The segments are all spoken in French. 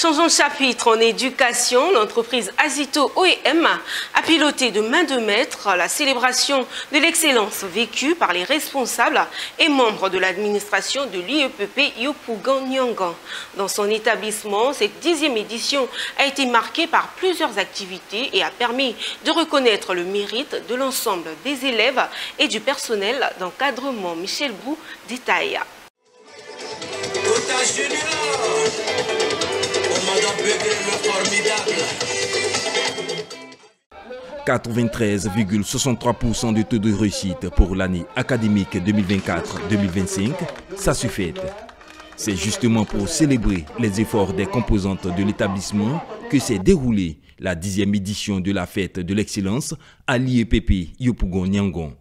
Changeons de chapitre en éducation. L'entreprise Azito OEM a piloté de main de maître la célébration de l'excellence vécue par les responsables et membres de l'administration de l'IEPP Yopougon Nyangan. Dans son établissement, cette 10e édition a été marquée par plusieurs activités et a permis de reconnaître le mérite de l'ensemble des élèves et du personnel d'encadrement. Michel Brou détaille. 93,63% de taux de réussite pour l'année académique 2024-2025, ça se fête. C'est justement pour célébrer les efforts des composantes de l'établissement que s'est déroulée la 10e édition de la fête de l'excellence à l'IEPP Yopougon Nyangan.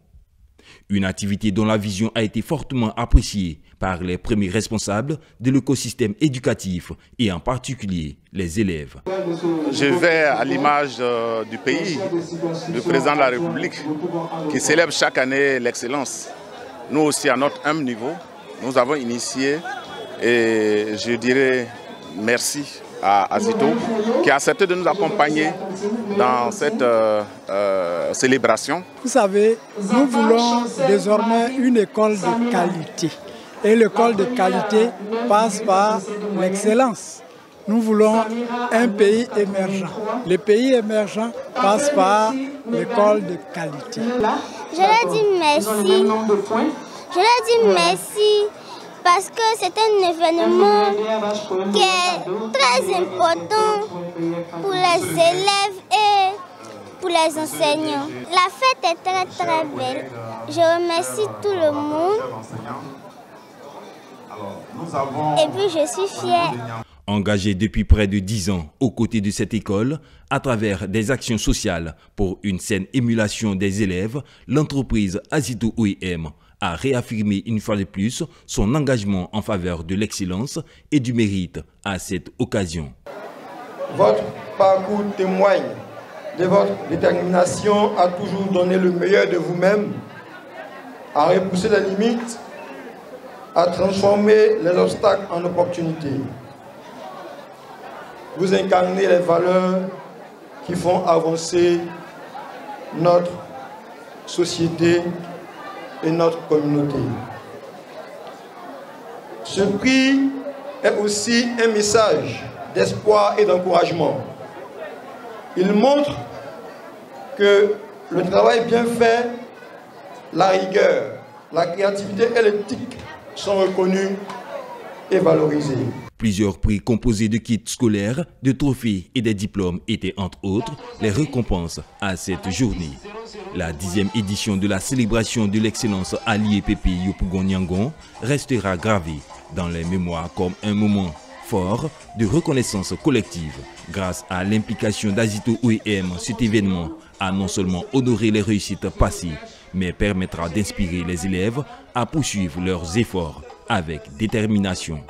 Une activité dont la vision a été fortement appréciée par les premiers responsables de l'écosystème éducatif et en particulier les élèves. Je vais à l'image du pays, du président de la République qui célèbre chaque année l'excellence. Nous aussi à notre humble niveau, nous avons initié et je dirais merci à Azito qui a accepté de nous accompagner dans cette célébration. Vous savez, nous voulons désormais une école de qualité. Et l'école de qualité passe par l'excellence. Nous voulons un pays émergent. Les pays émergents passent par l'école de qualité. Je leur dis merci. Je leur dis merci parce que c'est un événement qui est très important pour les élèves et pour les enseignants. La fête est très très belle. Je remercie tout le monde. Et puis je suis fière. Engagé depuis près de 10 ans aux côtés de cette école, à travers des actions sociales pour une saine émulation des élèves, l'entreprise Azito OEM a réaffirmé une fois de plus son engagement en faveur de l'excellence et du mérite à cette occasion. Votre parcours témoigne de votre détermination à toujours donner le meilleur de vous-même, à repousser les limites, à transformer les obstacles en opportunités. Vous incarnez les valeurs qui font avancer notre société et notre communauté. Ce prix est aussi un message d'espoir et d'encouragement. Il montre que le travail bien fait, la rigueur, la créativité et l'éthique sont reconnus et valorisés. Plusieurs prix composés de kits scolaires, de trophées et des diplômes étaient entre autres les récompenses à cette journée. La 10e édition de la célébration de l'excellence à l'IEPP Yopougon Nyangan restera gravée dans les mémoires comme un moment fort de reconnaissance collective. Grâce à l'implication d'Azito OEM, cet événement a non seulement honoré les réussites passées, mais permettra d'inspirer les élèves à poursuivre leurs efforts avec détermination.